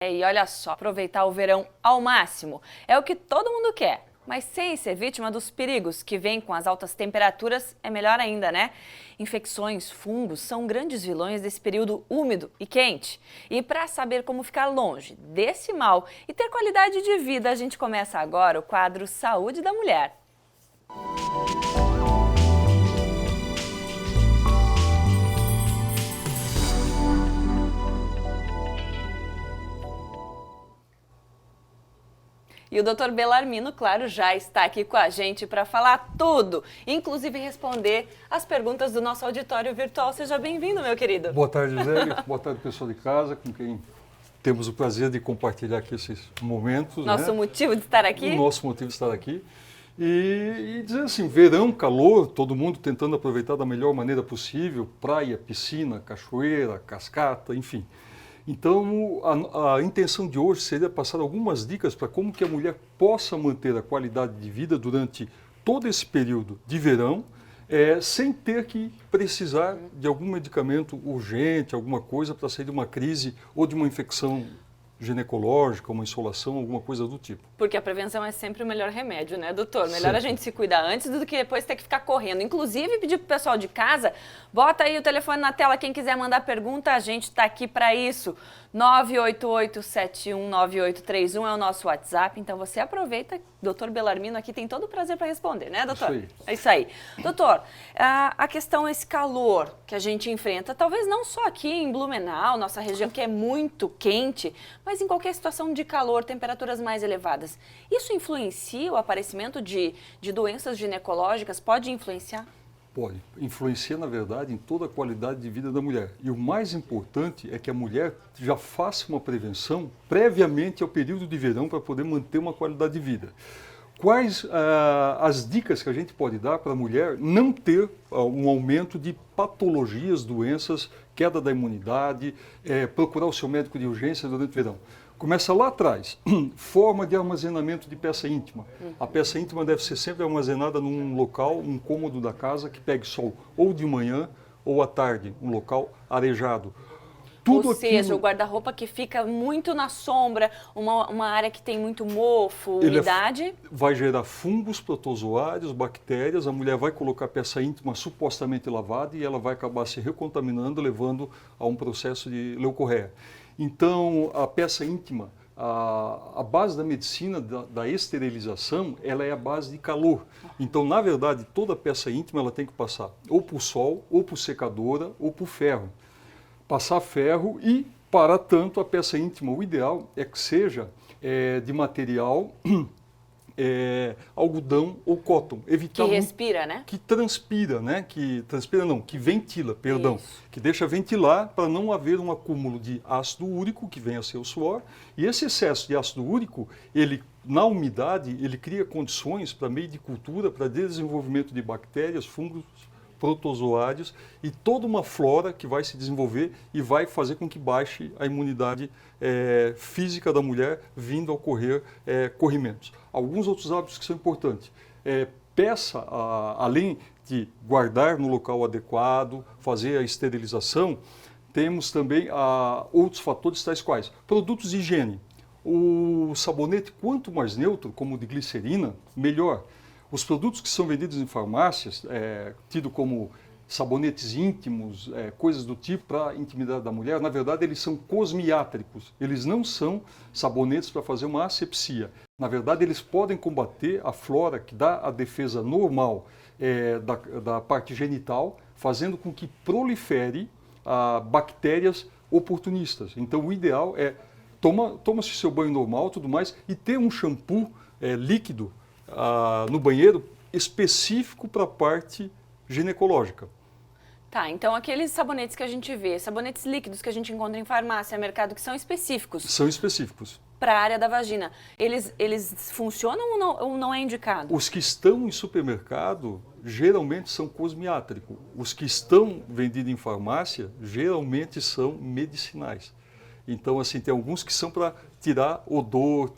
E olha só, aproveitar o verão ao máximo é o que todo mundo quer, mas sem ser vítima dos perigos que vêm com as altas temperaturas é melhor ainda, né? Infecções, fungos são grandes vilões desse período úmido e quente. E para saber como ficar longe desse mal e ter qualidade de vida, a gente começa agora o quadro Saúde da Mulher. E o Dr. Belarmino, claro, já está aqui com a gente para falar tudo, inclusive responder as perguntas do nosso auditório virtual. Seja bem-vindo, meu querido. Boa tarde, Zélio. Boa tarde, pessoal de casa, com quem temos o prazer de compartilhar aqui esses momentos. Nosso motivo de estar aqui? O nosso motivo de estar aqui. E dizer assim, verão, calor, todo mundo tentando aproveitar da melhor maneira possível, praia, piscina, cachoeira, cascata, enfim. Então, a intenção de hoje seria passar algumas dicas para como que a mulher possa manter a qualidade de vida durante todo esse período de verão, sem ter que precisar de algum medicamento urgente, alguma coisa para sair de uma crise ou de uma infecção ginecológica, uma insolação, alguma coisa do tipo. Porque a prevenção é sempre o melhor remédio, né, doutor? Melhor a gente se cuidar antes do que depois ter que ficar correndo. Inclusive, pedir pro pessoal de casa, bota aí o telefone na tela, quem quiser mandar pergunta, a gente tá aqui para isso. 988-719831 é o nosso WhatsApp, então você aproveita, doutor Belarmino aqui tem todo o prazer para responder, né, doutor? Isso aí. É isso aí. Doutor, a questão é esse calor que a gente enfrenta, talvez não só aqui em Blumenau, nossa região que é muito quente, mas em qualquer situação de calor, temperaturas mais elevadas. Isso influencia o aparecimento de doenças ginecológicas? Pode influenciar? Pode. Influencia, na verdade, em toda a qualidade de vida da mulher. E o mais importante é que a mulher já faça uma prevenção previamente ao período de verão para poder manter uma qualidade de vida. Quais as dicas que a gente pode dar para a mulher não ter um aumento de patologias, doenças, queda da imunidade, procurar o seu médico de urgência durante o verão? Começa lá atrás, forma de armazenamento de peça íntima. A peça íntima deve ser sempre armazenada num local, um cômodo da casa que pegue sol ou de manhã ou à tarde, um local arejado. Ou seja, o guarda-roupa que fica muito na sombra, uma área que tem muito mofo, umidade. Vai gerar fungos, protozoários, bactérias, a mulher vai colocar a peça íntima supostamente lavada e ela vai acabar se recontaminando, levando a um processo de leucorreia. Então, a peça íntima, a base da medicina da esterilização, ela é a base de calor. Então, na verdade, toda peça íntima ela tem que passar ou por sol, ou por secadora, ou por ferro. Passar ferro e, para tanto, a peça íntima, o ideal é que seja de material algodão ou cotton. Evitar que respira, né? Que transpira, né? Que transpira não, que ventila, perdão. Isso. Que deixa ventilar para não haver um acúmulo de ácido úrico, que vem a ser o suor. E esse excesso de ácido úrico, ele, na umidade, ele cria condições para meio de cultura, para desenvolvimento de bactérias, fungos, protozoários e toda uma flora que vai se desenvolver e vai fazer com que baixe a imunidade física da mulher vindo a ocorrer corrimentos. Alguns outros hábitos que são importantes. Peça, além de guardar no local adequado, fazer a esterilização, temos também outros fatores tais quais produtos de higiene. O sabonete, quanto mais neutro, como o de glicerina, melhor. Os produtos que são vendidos em farmácias, tido como sabonetes íntimos, coisas do tipo para a intimidade da mulher, na verdade eles são cosmiátricos. Eles não são sabonetes para fazer uma asepsia. Na verdade eles podem combater a flora que dá a defesa normal da parte genital, fazendo com que prolifere bactérias oportunistas. Então o ideal é toma-se seu banho normal, tudo mais, e ter um shampoo líquido no banheiro específico para a parte ginecológica. Tá, então aqueles sabonetes que a gente vê, sabonetes líquidos que a gente encontra em farmácia, mercado, que são específicos. São específicos. Para a área da vagina. Eles funcionam ou não é indicado? Os que estão em supermercado geralmente são cosmiátricos. Os que estão vendidos em farmácia geralmente são medicinais. Então, assim, tem alguns que são para tirar odor,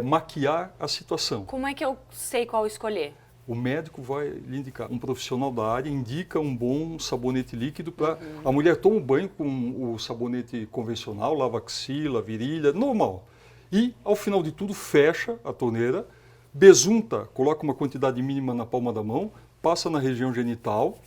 maquiar a situação. Como é que eu sei qual escolher? o médico vai lhe indicar, um profissional da área indica um bom sabonete líquido para... A mulher toma um banho com o sabonete convencional, lava axila, virilha, normal. E, ao final de tudo, fecha a torneira, besunta, coloca uma quantidade mínima na palma da mão, passa na região genital,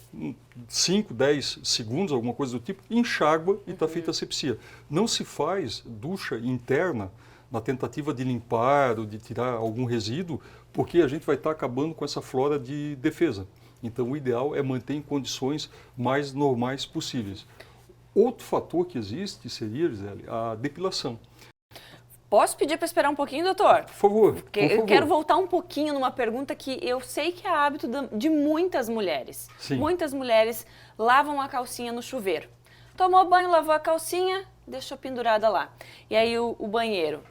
5, 10 segundos, alguma coisa do tipo, enxágua e está feita a asepsia. Não se faz ducha interna na tentativa de limpar ou de tirar algum resíduo, porque a gente vai estar acabando com essa flora de defesa. Então, o ideal é manter em condições mais normais possíveis. Outro fator que existe seria, Gisele, a depilação. Posso pedir para esperar um pouquinho, doutor? Por favor, Porque eu quero voltar um pouquinho numa pergunta que eu sei que é hábito de muitas mulheres. Sim. Muitas mulheres lavam a calcinha no chuveiro. Tomou banho, lavou a calcinha, deixou pendurada lá. E aí o banheiro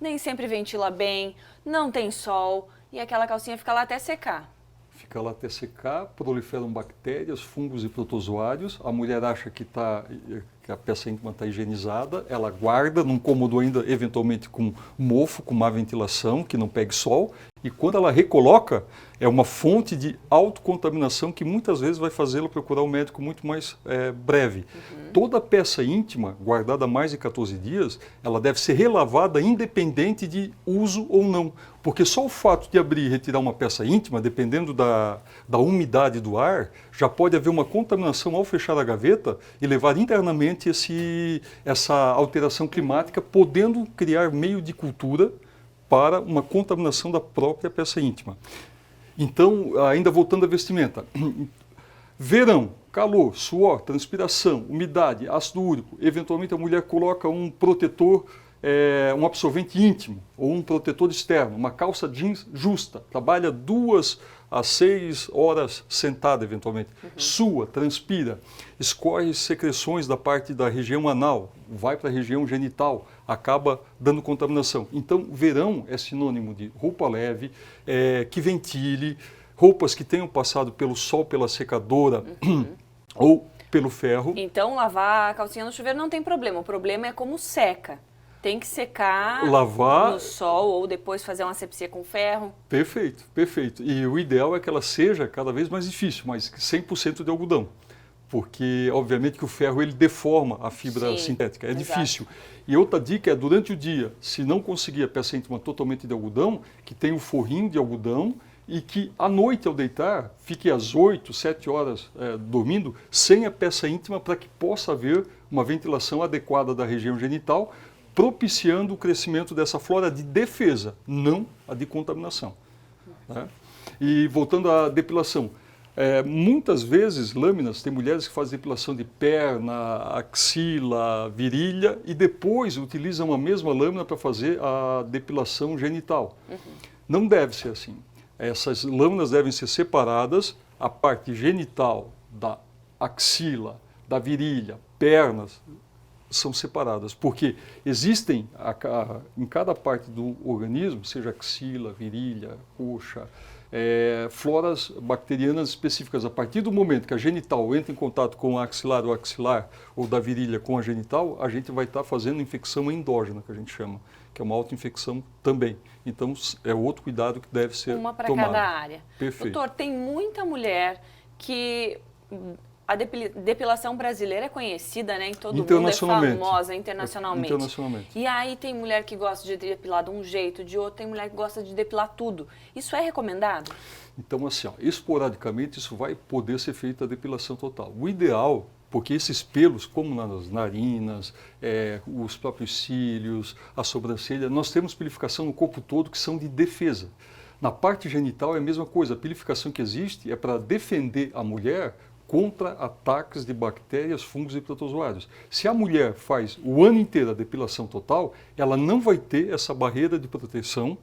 nem sempre ventila bem, não tem sol e aquela calcinha fica lá até secar. Fica lá até secar, proliferam bactérias, fungos e protozoários. A mulher acha que a peça íntima está higienizada, ela guarda num cômodo ainda, eventualmente com mofo, com má ventilação, que não pegue sol. E quando ela recoloca, é uma fonte de autocontaminação que muitas vezes vai fazê-la procurar um médico muito mais breve. Toda peça íntima, guardada há mais de 14 dias, ela deve ser relavada independente de uso ou não. Porque só o fato de abrir e retirar uma peça íntima, dependendo da umidade do ar, já pode haver uma contaminação ao fechar a gaveta e levar internamente essa alteração climática, podendo criar meio de cultura para uma contaminação da própria peça íntima. Então, ainda voltando à vestimenta, verão, calor, suor, transpiração, umidade, ácido úrico, eventualmente a mulher coloca um protetor, um absorvente íntimo ou um protetor externo, uma calça jeans justa, trabalha 2 a 6 horas sentada eventualmente, sua, transpira, escorre secreções da parte da região anal, vai para a região genital, acaba dando contaminação. Então, verão é sinônimo de roupa leve, que ventile, roupas que tenham passado pelo sol, pela secadora ou pelo ferro. Então, lavar a calcinha no chuveiro não tem problema, o problema é como seca. Tem que secar lavar no sol ou depois fazer uma asepsia com ferro. Perfeito, perfeito. E o ideal é que ela seja cada vez mais difícil, mas 100% de algodão. Porque, obviamente, que o ferro ele deforma a fibra sintética. É difícil. E outra dica é, durante o dia, se não conseguir a peça íntima totalmente de algodão, que tenha um forrinho de algodão e que, à noite, ao deitar, fique às 8, 7 horas dormindo, sem a peça íntima, para que possa haver uma ventilação adequada da região genital, propiciando o crescimento dessa flora de defesa, não a de contaminação. Né? E voltando à depilação, muitas vezes, lâminas, tem mulheres que fazem depilação de perna, axila, virilha e depois utilizam a mesma lâmina para fazer a depilação genital. Não deve ser assim. Essas lâminas devem ser separadas, a parte genital da axila, da virilha, pernas, são separadas, porque existem em cada parte do organismo, seja axila, virilha, coxa, floras bacterianas específicas. A partir do momento que a genital entra em contato com a axilar ou da virilha com a genital, a gente vai estar fazendo infecção endógena, que a gente chama, que é uma autoinfecção também. Então, é outro cuidado que deve ser tomado. Uma para cada área. Perfeito. Doutor, tem muita mulher que... A depilação brasileira é conhecida, né, em todo mundo, é famosa internacionalmente. E aí tem mulher que gosta de depilar de um jeito, de outro, tem mulher que gosta de depilar tudo. Isso é recomendado? Então, assim, esporadicamente, isso vai poder ser feita a depilação total. O ideal, porque esses pelos, como nas narinas, os próprios cílios, a sobrancelha, nós temos pelificação no corpo todo que são de defesa. Na parte genital é a mesma coisa, a pelificação que existe é para defender a mulher contra ataques de bactérias, fungos e protozoários. Se a mulher faz o ano inteiro a depilação total, ela não vai ter essa barreira de proteção,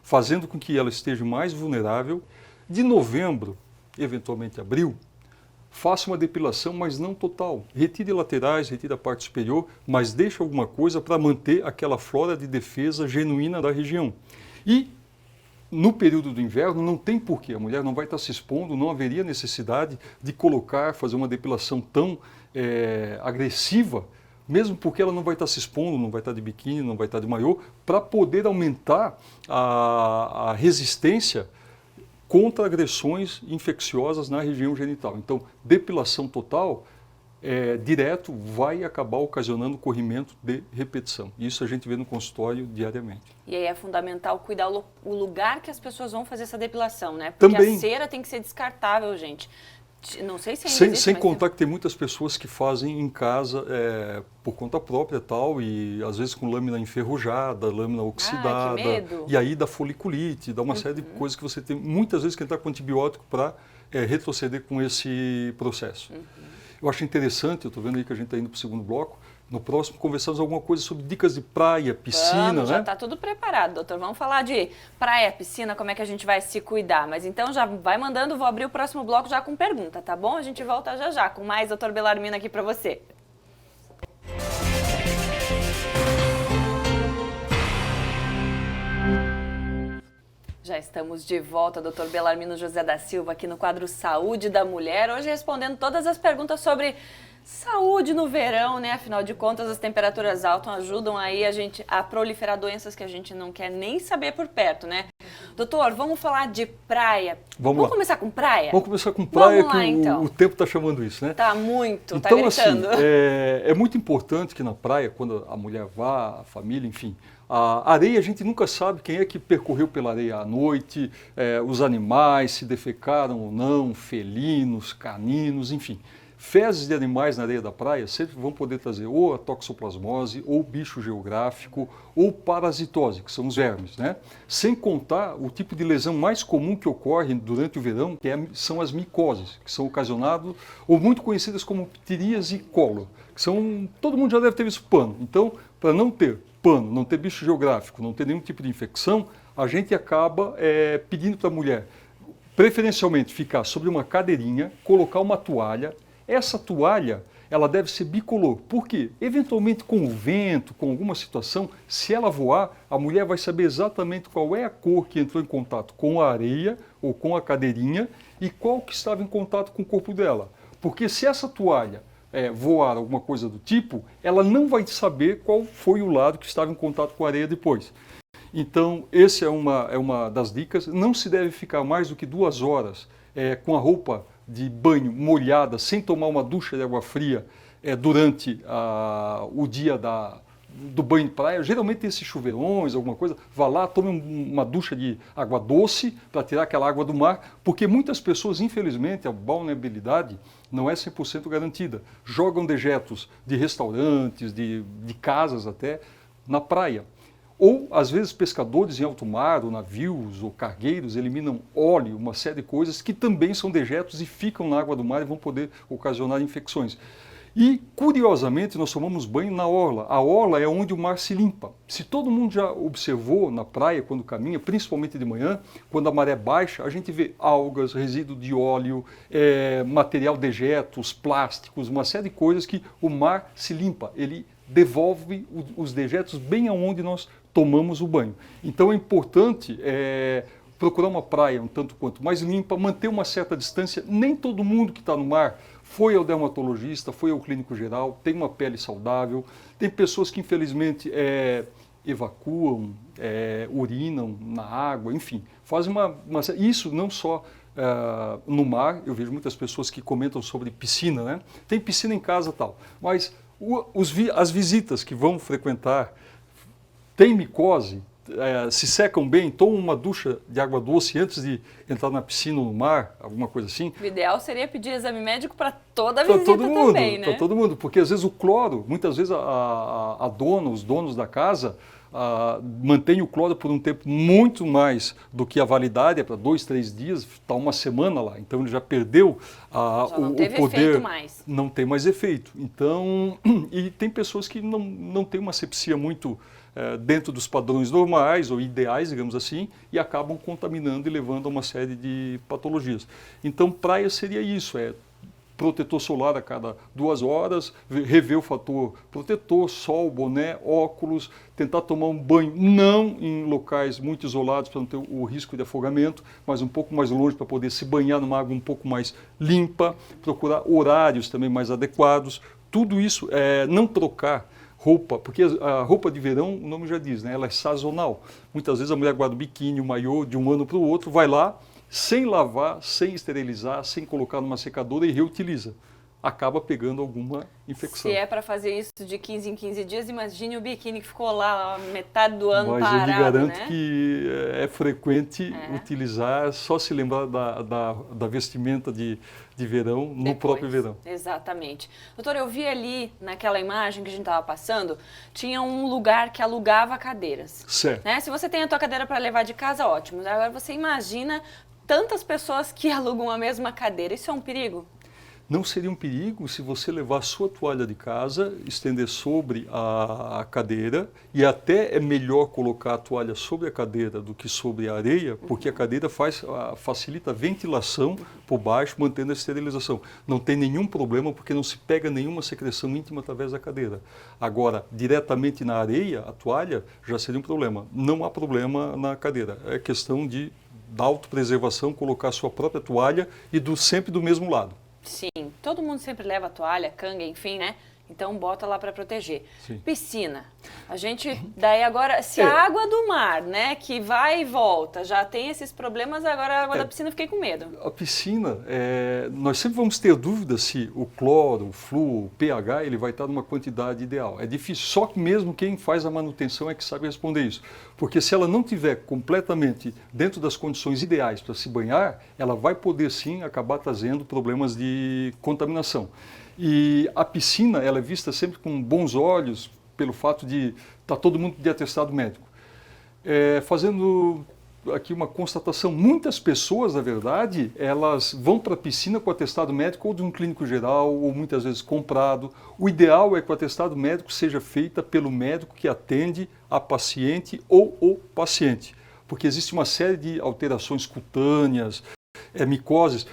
fazendo com que ela esteja mais vulnerável. De novembro, eventualmente abril, faça uma depilação, mas não total. Retire laterais, retire a parte superior, mas deixe alguma coisa para manter aquela flora de defesa genuína da região. E no período do inverno não tem porquê, a mulher não vai estar se expondo, não haveria necessidade de fazer uma depilação tão agressiva, mesmo porque ela não vai estar se expondo, não vai estar de biquíni, não vai estar de maiô, para poder aumentar a resistência contra agressões infecciosas na região genital. Então, depilação total, direto, vai acabar ocasionando corrimento de repetição. Isso a gente vê no consultório diariamente. E aí é fundamental cuidar o lugar que as pessoas vão fazer essa depilação, né? Porque Também. a cera tem que ser descartável, gente. Não sei se ainda existe, Sem contar que tem muitas pessoas que fazem em casa por conta própria tal, e às vezes com lâmina enferrujada, lâmina oxidada, que medo. e aí dá foliculite, dá uma série de coisas que você tem muitas vezes que entrar com antibiótico para retroceder com esse processo. Eu acho interessante, eu estou vendo aí que a gente está indo para o segundo bloco, no próximo conversamos alguma coisa sobre dicas de praia, piscina, Vamos, né? já está tudo preparado, doutor. Vamos falar de praia, piscina, como é que a gente vai se cuidar. Mas então já vai mandando, vou abrir o próximo bloco já com pergunta, tá bom? A gente volta já já com mais doutor Bellarmino aqui para você. Já estamos de volta, doutor Bellarmino José da Silva, aqui no quadro Saúde da Mulher, hoje respondendo todas as perguntas sobre saúde no verão, né? Afinal de contas, as temperaturas altas ajudam aí a gente a proliferar doenças que a gente não quer nem saber por perto, né? Doutor, vamos falar de praia. Vamos começar com praia? Vamos começar com praia, vamos lá, que então. O tempo está chamando isso, né? Tá muito, tá então, gritando. Assim, é muito importante que na praia, quando a mulher vá, a família, enfim, a areia, a gente nunca sabe quem é que percorreu pela areia à noite, os animais, se defecaram ou não, felinos, caninos, enfim. Fezes de animais na areia da praia sempre vão poder trazer ou a toxoplasmose, ou bicho geográfico, ou parasitose, que são os vermes, né? Sem contar o tipo de lesão mais comum que ocorre durante o verão, que são as micoses, que são ocasionadas, ou muito conhecidas como ptiríase colo, que são, todo mundo já deve ter visto pano. Então, para não ter pano, não ter bicho geográfico, não ter nenhum tipo de infecção, a gente acaba pedindo para a mulher, preferencialmente, ficar sobre uma cadeirinha, colocar uma toalha. Essa toalha, ela deve ser bicolor, porque eventualmente com o vento, com alguma situação, se ela voar, a mulher vai saber exatamente qual é a cor que entrou em contato com a areia ou com a cadeirinha e qual que estava em contato com o corpo dela. Porque se essa toalha voar alguma coisa do tipo, ela não vai saber qual foi o lado que estava em contato com a areia depois. Então, essa é uma das dicas. Não se deve ficar mais do que 2 horas com a roupa de banho molhada, sem tomar uma ducha de água fria durante o dia do banho de praia. Geralmente tem esses chuveirões, alguma coisa, vá lá, tome uma ducha de água doce para tirar aquela água do mar, porque muitas pessoas, infelizmente, a vulnerabilidade não é 100% garantida. Jogam dejetos de restaurantes, de casas até, na praia. Ou, às vezes, pescadores em alto mar, ou navios, ou cargueiros, eliminam óleo, uma série de coisas que também são dejetos e ficam na água do mar e vão poder ocasionar infecções. E, curiosamente, nós tomamos banho na orla. A orla é onde o mar se limpa. Se todo mundo já observou na praia, quando caminha, principalmente de manhã, quando a maré baixa, a gente vê algas, resíduo de óleo, material dejetos, plásticos, uma série de coisas que o mar se limpa. Ele devolve os dejetos bem aonde nós tomamos o banho. Então é importante procurar uma praia um tanto quanto mais limpa, manter uma certa distância. Nem todo mundo que está no mar foi ao dermatologista, foi ao clínico geral, tem uma pele saudável. Tem pessoas que infelizmente evacuam, urinam na água, enfim, fazem isso não só no mar. Eu vejo muitas pessoas que comentam sobre piscina, né? Tem piscina em casa e tal, mas as visitas que vão frequentar têm micose, se secam bem, tomam uma ducha de água doce antes de entrar na piscina ou no mar, alguma coisa assim. O ideal seria pedir exame médico para toda a visita todo mundo, também, né? Para todo mundo, porque às vezes o cloro, muitas vezes a dona, os donos da casa, mantém o cloro por um tempo muito mais do que a validade, para 2, 3 dias, está uma semana lá, então ele já perdeu não teve o poder, efeito mais. Não tem mais efeito. Então, e tem pessoas que não têm uma asepsia muito dentro dos padrões normais ou ideais, digamos assim, e acabam contaminando e levando a uma série de patologias. Então, praia seria isso, protetor solar a cada 2 horas, rever o fator protetor, sol, boné, óculos, tentar tomar um banho não em locais muito isolados para não ter o risco de afogamento, mas um pouco mais longe para poder se banhar numa água um pouco mais limpa, procurar horários também mais adequados. Tudo isso não trocar roupa, porque a roupa de verão, o nome já diz, né? Ela é sazonal. Muitas vezes a mulher guarda o biquíni, o maiô, de um ano para o outro, vai lá sem lavar, sem esterilizar, sem colocar numa secadora e reutiliza. Acaba pegando alguma infecção. Se é para fazer isso de 15 em 15 dias, imagine o biquíni que ficou lá metade do ano Mas parado, eu lhe garanto né? que é frequente utilizar, só se lembrar da vestimenta de verão no Depois, próprio verão. Exatamente. Doutor, eu vi ali naquela imagem que a gente estava passando, tinha um lugar que alugava cadeiras. Certo. Né? Se você tem a tua cadeira para levar de casa, ótimo. Agora você imagina tantas pessoas que alugam a mesma cadeira. Isso é um perigo? Não seria um perigo se você levar a sua toalha de casa, estender sobre a cadeira, e até é melhor colocar a toalha sobre a cadeira do que sobre a areia, porque a cadeira facilita a ventilação por baixo, mantendo a esterilização. Não tem nenhum problema, porque não se pega nenhuma secreção íntima através da cadeira. Agora, diretamente na areia, a toalha, já seria um problema. Não há problema na cadeira, é questão da autopreservação, colocar a sua própria toalha e sempre do mesmo lado. Sim, todo mundo sempre leva toalha, canga, enfim, né? Então bota lá para proteger. Sim. Piscina. A gente, daí agora, se a água do mar, né, que vai e volta, já tem esses problemas, agora a água da piscina eu fiquei com medo. A piscina, nós sempre vamos ter dúvida se o cloro, o flúor, o pH, ele vai estar numa quantidade ideal. É difícil, só que mesmo quem faz a manutenção é que sabe responder isso. Porque se ela não tiver completamente dentro das condições ideais para se banhar, ela vai poder sim acabar trazendo problemas de contaminação. E a piscina, ela é vista sempre com bons olhos pelo fato de estar todo mundo de atestado médico. Fazendo aqui uma constatação, muitas pessoas, na verdade, elas vão para a piscina com atestado médico ou de um clínico geral, ou muitas vezes comprado. O ideal é que o atestado médico seja feito pelo médico que atende a paciente ou o paciente, porque existe uma série de alterações cutâneas, micoses.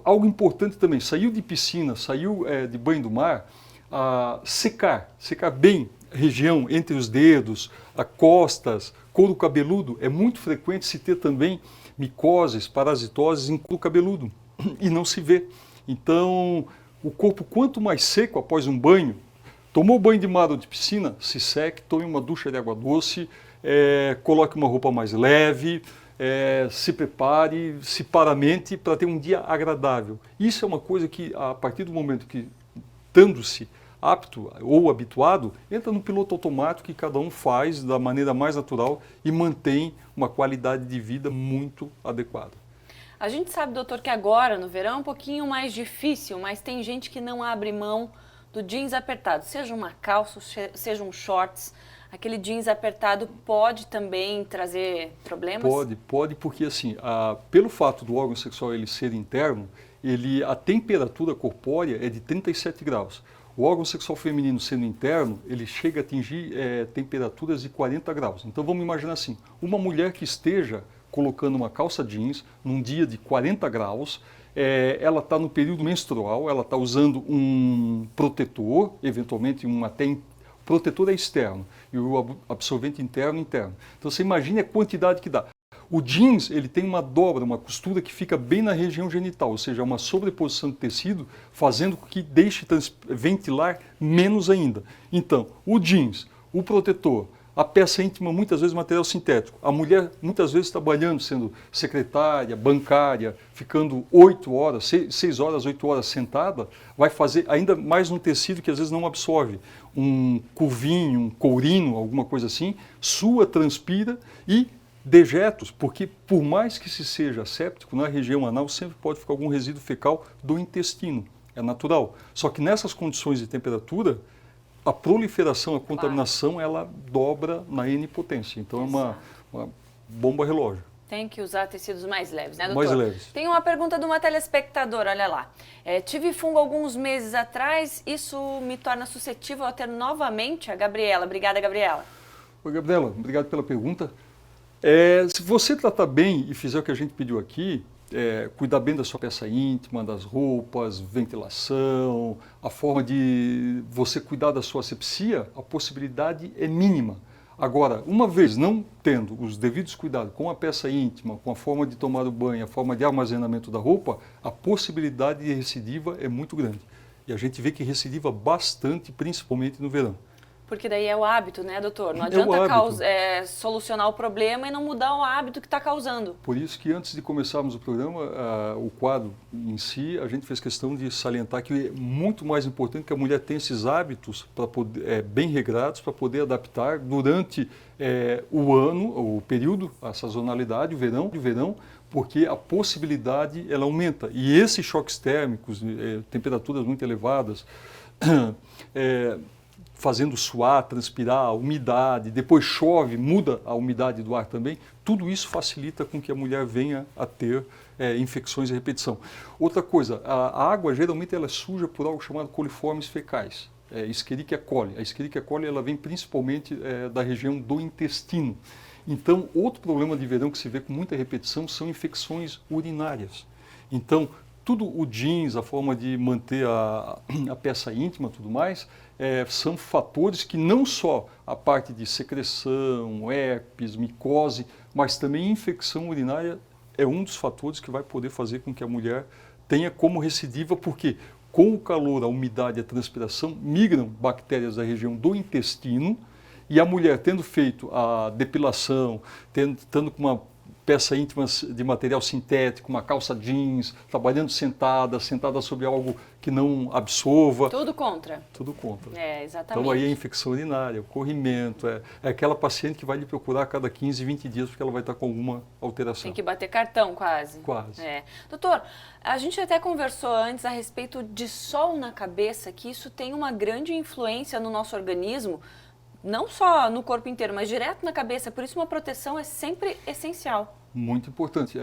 Algo importante também, saiu de piscina, saiu de banho do mar, secar bem a região entre os dedos, costas, couro cabeludo. É muito frequente se ter também micoses, parasitoses em couro cabeludo e não se vê. Então, o corpo quanto mais seco após um banho, tomou banho de mar ou de piscina, se seque, tome uma ducha de água doce, coloque uma roupa mais leve, se prepare, se paramente para ter um dia agradável. Isso é uma coisa que, a partir do momento que, estando-se apto ou habituado, entra no piloto automático que cada um faz da maneira mais natural e mantém uma qualidade de vida muito adequada. A gente sabe, doutor, que agora no verão é um pouquinho mais difícil, mas tem gente que não abre mão do jeans apertado, seja uma calça, seja um shorts. Aquele jeans apertado pode também trazer problemas? Pode, porque assim, pelo fato do órgão sexual ele ser interno, a temperatura corpórea é de 37 graus. O órgão sexual feminino sendo interno, ele chega a atingir temperaturas de 40 graus. Então vamos imaginar assim, uma mulher que esteja colocando uma calça jeans num dia de 40 graus, ela está no período menstrual, ela está usando um protetor, eventualmente o protetor é externo e o absorvente interno. Então você imagine a quantidade que dá. O jeans, ele tem uma dobra, uma costura que fica bem na região genital, ou seja, uma sobreposição de tecido, fazendo com que deixe ventilar menos ainda. Então, o jeans, o protetor, a peça íntima, muitas vezes material sintético. A mulher, muitas vezes, trabalhando, sendo secretária, bancária, ficando 8 horas, 6 horas, 8 horas sentada, vai fazer ainda mais um tecido que às vezes não absorve. Um curvinho, um courino, alguma coisa assim, sua, transpira e dejetos, porque por mais que se seja séptico, na região anal sempre pode ficar algum resíduo fecal do intestino, é natural. Só que nessas condições de temperatura, a proliferação, a contaminação, ela dobra na N potência. Então é uma bomba relógio. Tem que usar tecidos mais leves, né, doutor? Mais leves. Tem uma pergunta de uma telespectadora, olha lá. Tive fungo alguns meses atrás, isso me torna suscetível a ter novamente? A Gabriela. Obrigada, Gabriela. Oi, Gabriela, obrigado pela pergunta. Se você tratar bem e fizer o que a gente pediu aqui, cuidar bem da sua peça íntima, das roupas, ventilação, a forma de você cuidar da sua asepsia, a possibilidade é mínima. Agora, uma vez não tendo os devidos cuidados com a peça íntima, com a forma de tomar o banho, a forma de armazenamento da roupa, a possibilidade de recidiva é muito grande. E a gente vê que recidiva bastante, principalmente no verão. Porque daí é o hábito, né, doutor? Não É o adianta hábito. solucionar o problema e não mudar o hábito que está causando. Por isso que antes de começarmos o programa, o quadro em si, a gente fez questão de salientar que é muito mais importante que a mulher tenha esses hábitos para poder, bem regrados para poder adaptar durante o ano, o período, a sazonalidade, o verão, porque a possibilidade ela aumenta. E esses choques térmicos, temperaturas muito elevadas, fazendo suar, transpirar, umidade, depois chove, muda a umidade do ar também, tudo isso facilita com que a mulher venha a ter infecções de repetição. Outra coisa, a água geralmente ela é suja por algo chamado coliformes fecais, Escherichia coli. A Escherichia coli ela vem principalmente da região do intestino. Então, outro problema de verão que se vê com muita repetição são infecções urinárias. Então, tudo o jeans, a forma de manter a peça íntima e tudo mais, são fatores que não só a parte de secreção, herpes, micose, mas também infecção urinária é um dos fatores que vai poder fazer com que a mulher tenha como recidiva, porque com o calor, a umidade e a transpiração migram bactérias da região do intestino e a mulher tendo feito a depilação, estando com uma peça íntima de material sintético, uma calça jeans, trabalhando sentada sobre algo que não absorva. Tudo contra. Tudo contra. Exatamente. Então aí a infecção urinária, o corrimento, é aquela paciente que vai lhe procurar a cada 15, 20 dias porque ela vai estar com alguma alteração. Tem que bater cartão quase. Quase. Doutor, a gente até conversou antes a respeito de sol na cabeça, que isso tem uma grande influência no nosso organismo, não só no corpo inteiro, mas direto na cabeça. Por isso uma proteção é sempre essencial. Muito importante.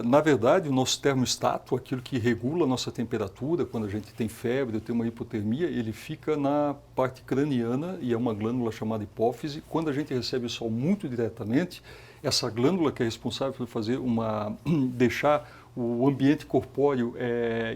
Na verdade, o nosso termostato, aquilo que regula a nossa temperatura, quando a gente tem febre ou tem uma hipotermia, ele fica na parte craniana e é uma glândula chamada hipófise. Quando a gente recebe o sol muito diretamente, essa glândula que é responsável por fazer deixar o ambiente corpóreo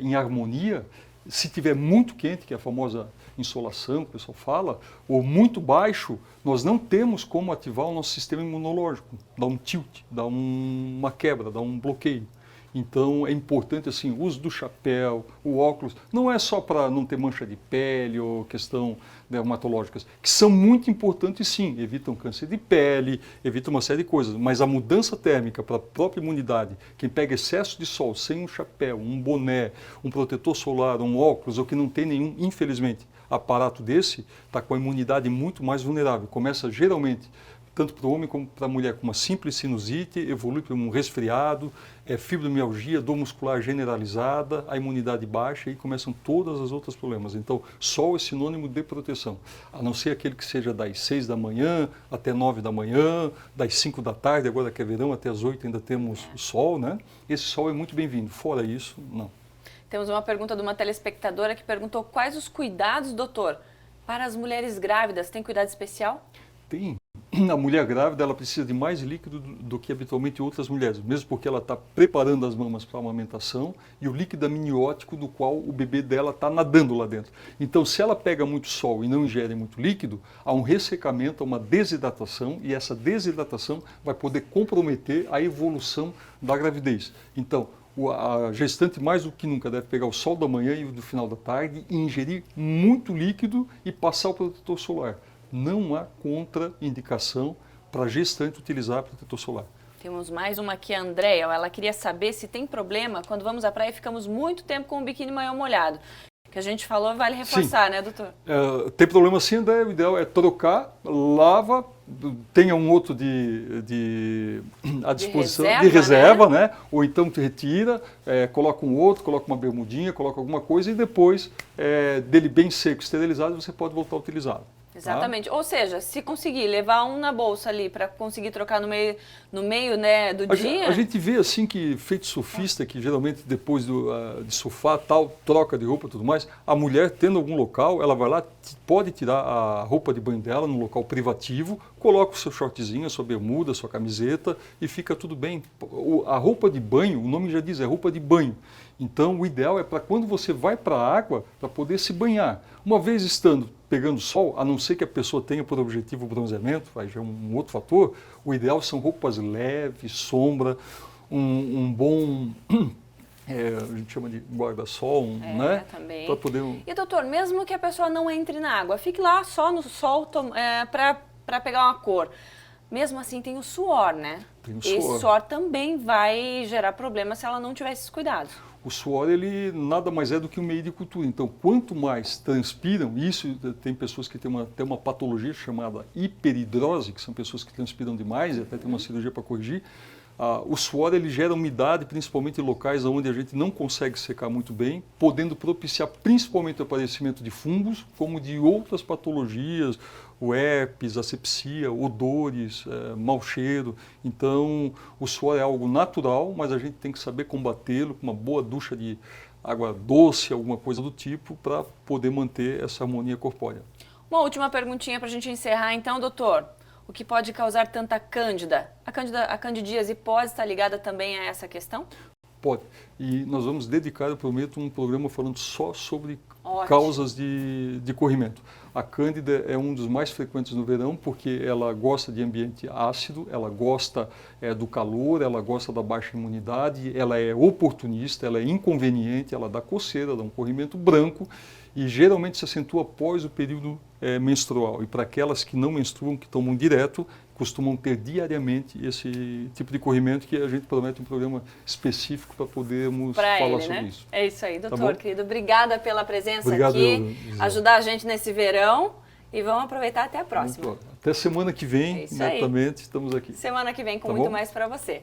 em harmonia, se tiver muito quente, que é a famosa insolação que o pessoal fala, ou muito baixo, nós não temos como ativar o nosso sistema imunológico, dá um tilt, dá uma quebra, dá um bloqueio. Então é importante assim, o uso do chapéu, o óculos, não é só para não ter mancha de pele ou questão dermatológicas, que são muito importantes sim, evitam câncer de pele, evitam uma série de coisas, mas a mudança térmica para a própria imunidade, quem pega excesso de sol sem um chapéu, um boné, um protetor solar, um óculos, ou que não tem nenhum, infelizmente, aparato desse, está com a imunidade muito mais vulnerável. Começa geralmente, tanto para o homem como para a mulher, com uma simples sinusite, evolui para um resfriado, fibromialgia, dor muscular generalizada, a imunidade baixa e começam todos os outros problemas. Então, sol é sinônimo de proteção, a não ser aquele que seja das 6 da manhã até 9 da manhã, das 5 da tarde, agora que é verão, até as 8 ainda temos o sol, né? Esse sol é muito bem-vindo, fora isso, não. Temos uma pergunta de uma telespectadora que perguntou quais os cuidados, doutor, para as mulheres grávidas. Tem cuidado especial? Tem. A mulher grávida ela precisa de mais líquido do que habitualmente outras mulheres, mesmo porque ela está preparando as mamas para a amamentação e o líquido amniótico do qual o bebê dela está nadando lá dentro. Então, se ela pega muito sol e não ingere muito líquido, há um ressecamento, há uma desidratação e essa desidratação vai poder comprometer a evolução da gravidez. Então, a gestante mais do que nunca deve pegar o sol da manhã e do final da tarde e ingerir muito líquido e passar o protetor solar. Não há contraindicação para a gestante utilizar protetor solar. Temos mais uma aqui, a Andréia. Ela queria saber se tem problema quando vamos à praia e ficamos muito tempo com o biquíni maior molhado. O que a gente falou vale reforçar, sim, né, doutor? Tem problema sim, André. O ideal é trocar, lava, tenha um outro à disposição, de reserva, né? Ou então te retira, coloca um outro, coloca uma bermudinha, coloca alguma coisa e depois, dele bem seco, esterilizado, você pode voltar a utilizá-lo. Exatamente. Ou seja, se conseguir levar um na bolsa ali para conseguir trocar no meio né, do dia... A gente vê assim que, feito surfista, que geralmente depois de surfar, tal, troca de roupa e tudo mais, a mulher tendo algum local, ela vai lá, pode tirar a roupa de banho dela no local privativo, coloca o seu shortzinho, a sua bermuda, a sua camiseta e fica tudo bem. A roupa de banho, o nome já diz, é roupa de banho. Então o ideal é para quando você vai para a água, para poder se banhar. Uma vez estando pegando sol, a não ser que a pessoa tenha por objetivo o bronzeamento, aí já é um outro fator, o ideal são roupas leves, sombra, um bom a gente chama de guarda-sol, né? Também. Para poder... E doutor, mesmo que a pessoa não entre na água, fique lá só no sol para pegar uma cor. Mesmo assim tem o suor, né? Tem o suor. Esse suor também vai gerar problema se ela não tiver esses cuidados. O suor, ele nada mais é do que um meio de cultura. Então, quanto mais transpiram, isso tem pessoas que têm uma patologia chamada hiperidrose, que são pessoas que transpiram demais e até tem uma cirurgia para corrigir. O suor, ele gera umidade, principalmente em locais onde a gente não consegue secar muito bem, podendo propiciar principalmente o aparecimento de fungos, como de outras patologias, o herpes, asepsia, odores, mau cheiro. Então, o suor é algo natural, mas a gente tem que saber combatê-lo com uma boa ducha de água doce, alguma coisa do tipo, para poder manter essa harmonia corpórea. Uma última perguntinha para a gente encerrar então, doutor. O que pode causar tanta cândida? A candidíase pode estar ligada também a essa questão? Pode. E nós vamos dedicar, eu prometo, um programa falando só sobre Ótimo. Causas de corrimento. A cândida é um dos mais frequentes no verão porque ela gosta de ambiente ácido, ela gosta do calor, ela gosta da baixa imunidade, ela é oportunista, ela é inconveniente, ela dá coceira, dá um corrimento branco e geralmente se acentua após o período menstrual. E para aquelas que não menstruam, que tomam direto, costumam ter diariamente esse tipo de corrimento que a gente promete um programa específico para podermos falar sobre isso. É isso aí, doutor, querido. Obrigada pela presença aqui, Gisele. ajudar a gente nesse verão e vamos aproveitar até a próxima. Até semana que vem, netamente, estamos aqui. Semana que vem com muito mais para você.